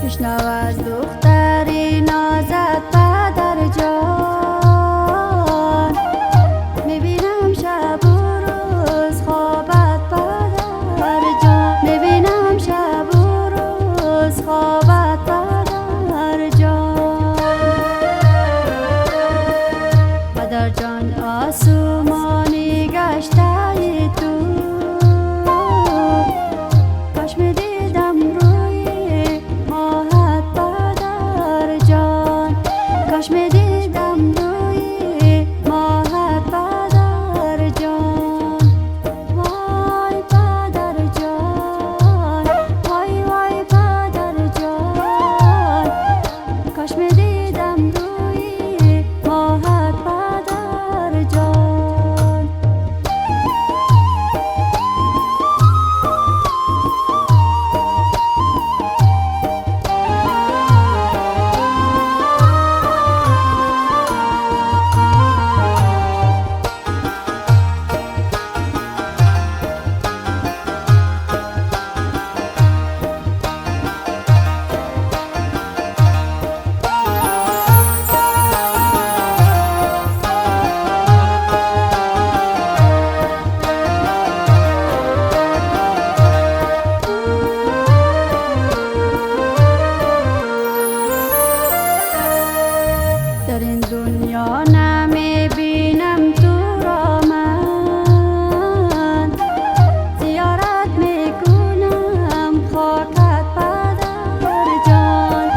بشنو از دختری نازت پدر جان، میبینم شب و روز خوابت پدر جان، میبینم شب و روز خوابت پدر جان. پدر جان آسمانی گشته ای تو، کاش میدیدم روی ماهت پدر جان، کاش میدیدم روی ماهت پدر جان. وای پدر جان، وای وای پدر جان، کاش میدیدم روی ماهت پدر جان. در این دنیا نمیبینم تو را من، زیارت میکنم خاکت پدر جان،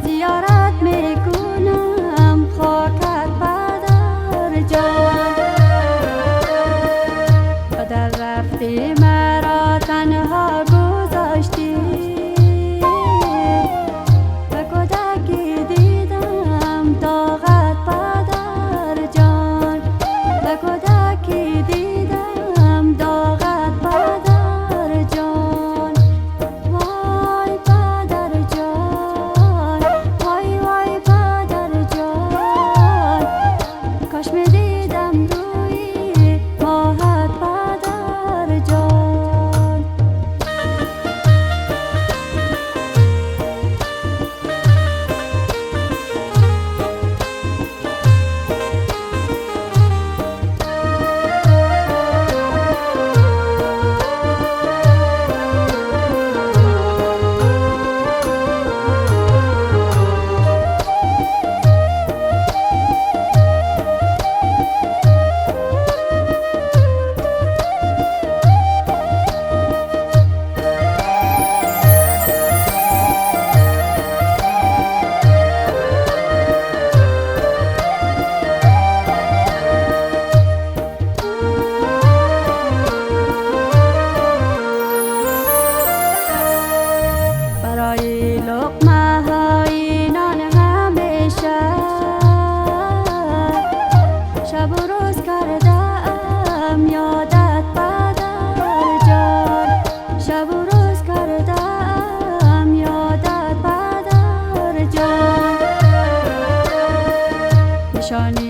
زیارت میکنم خاکت پدر جان. پدر رفتی مرا تنها گذاشتی، به کودکی دیدم طاقت پدر جان، به کودکی دیدم طاقت پدر جان. وای پدر جان، وای وای پدر جان، کاش میدیدم روی ماهت پدر جان. برای لقمه های نان همیشه شب و روز کردم یادت پدر جان، شب و روز کردم یادت پدر جان. نشانی